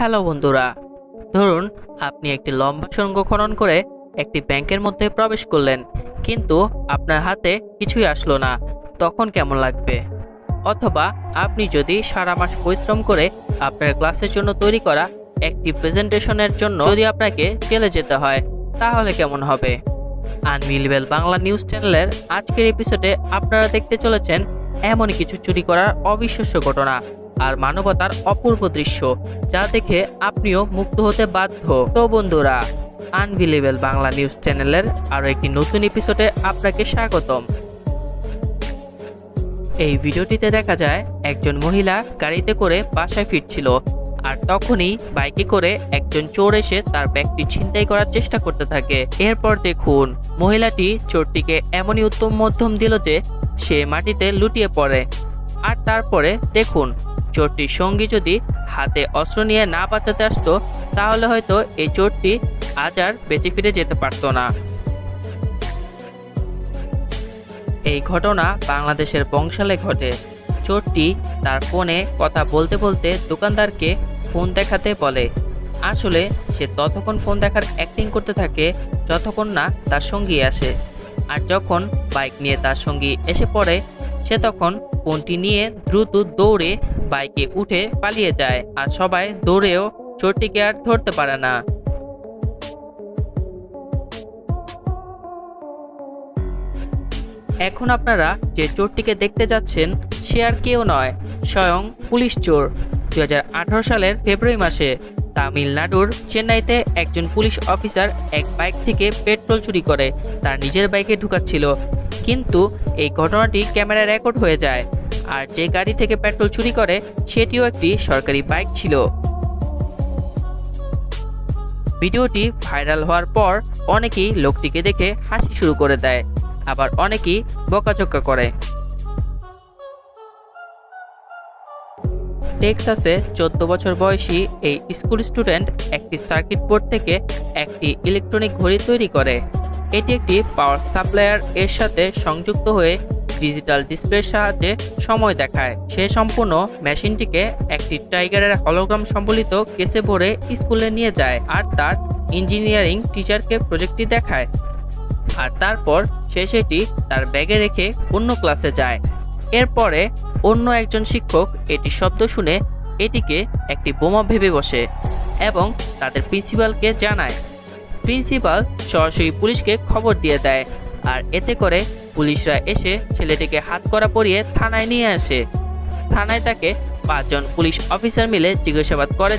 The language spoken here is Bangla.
হ্যালো বন্ধুরা, ধরুন আপনি একটি লম্বা সুড়ঙ্গ খনন করে একটি ব্যাংকের মধ্যে প্রবেশ করলেন, কিন্তু আপনার হাতে কিছুই আসলো না। তখন কেমন লাগবে? অথবা আপনি যদি সারা মাস পরিশ্রম করে আপনার ক্লাসের জন্য তৈরি করা একটি প্রেজেন্টেশনের জন্য যদি আপনাকে জেলে যেতে হয়, তাহলে কেমন হবে? আনবিলিভেবল বাংলা নিউজ চ্যানেলের আজকের এপিসোডে আপনারা দেখতে চলেছেন এমনই কিছু চুরি করার অবিশ্বাস্য ঘটনা আর মানবতার অপূর্ব দৃশ্য, যা দেখে আপনিও মুগ্ধ হতে বাধ্য। তো বন্ধুরা, আনবিলিভেবল বাংলা নিউজ চ্যানেলের আরও একটি নতুন এপিসোডে আপনাকে স্বাগতম। এই ভিডিওটিতে দেখা যায় একজন মহিলা গাড়িতে করে বাসায় ফিরছিল, আর তখনই বাইকে করে একজন চোর এসে তার ব্যাগটি ছিনতাই করার চেষ্টা করতে থাকে। এরপর দেখুন মহিলাটি চোরটিকে এমনই উত্তম মধ্যম দিল যে সে মাটিতে লুটিয়ে পড়ে। আর তারপরে দেখুন চোরটির সঙ্গী যদি হাতে অস্ত্র নিয়ে না বাঁচাতে আসতো, তাহলে হয়তো এই চোরটি আজ আর বেঁচে ফিরে যেতে পারতো না। এই ঘটনা বাংলাদেশের বংশালে ঘটে। চোরটি তার ফোনে কথা বলতে বলতে দোকানদারকে ফোন দেখাতে বলে। আসলে সে ততক্ষণ ফোন দেখার অ্যাক্টিং করতে থাকে যতক্ষণ না তার সঙ্গী আসে। আর যখন বাইক নিয়ে তার সঙ্গী এসে পড়ে, সে তখন ফোনটি নিয়ে দ্রুত দৌড়ে বাইকে উঠে পালিয়ে যায়। আর সবাই দৌড়েও চোরটিকে আর ধরতে পারে না। এখন আপনারা যে চোরটিকে দেখতে যাচ্ছেন, সে আর কেউ নয়, স্বয়ং পুলিশ চোর। 2018 সালের ফেব্রুয়ারি মাসে তামিলনাড়ুর চেন্নাইতে একজন পুলিশ অফিসার এক বাইক থেকে পেট্রোল চুরি করে তার নিজের বাইকে ঢুকাচ্ছিল। কিন্তু এই ঘটনাটি ক্যামেরায় রেকর্ড হয়ে যায়। আর যে গাড়ি থেকে পেট্রোল চুরি করে সেটিও একটি সরকারি বাইক ছিল। ভিডিওটি ভাইরাল হওয়ার পর অনেকেই লোকটিকে দেখে হাসি শুরু করে দেয়, আবার অনেকেই বকাঝকা করে। টেক্সাসে 14 বছর বয়সী এই স্কুল স্টুডেন্ট একটি সার্কিট বোর্ড থেকে একটি ইলেকট্রনিক ঘড়ি তৈরি করে। এটি একটি পাওয়ার সাপ্লায়ার এর সাথে সংযুক্ত হয়ে ডিজিটাল ডিসপ্লের সাহায্যে সময় দেখায়। সে সম্পূর্ণ মেশিনটিকে একটি টাইগারের হলোগ্রাম সম্বলিত কেসে ভরে স্কুলে নিয়ে যায় আর তার ইঞ্জিনিয়ারিং টিচারকে প্রজেক্টটি দেখায়। আর তারপর সে সেটি তার ব্যাগে রেখে অন্য ক্লাসে যায়। এরপরে অন্য একজন শিক্ষক এটি শব্দ শুনে এটিকে একটি বোমা ভেবে বসে এবং তাদের প্রিন্সিপালকে জানায়। প্রিন্সিপাল সরাসরি পুলিশকে খবর দিয়ে দেয়, আর এতে করে পুলিশরা এসে ছেলেটিকে হাতকড়া পরিয়ে থানায় নিয়ে আসে। থানায় তাকে 5 জন পুলিশ অফিসার মিলে জিজ্ঞাসাবাদ করে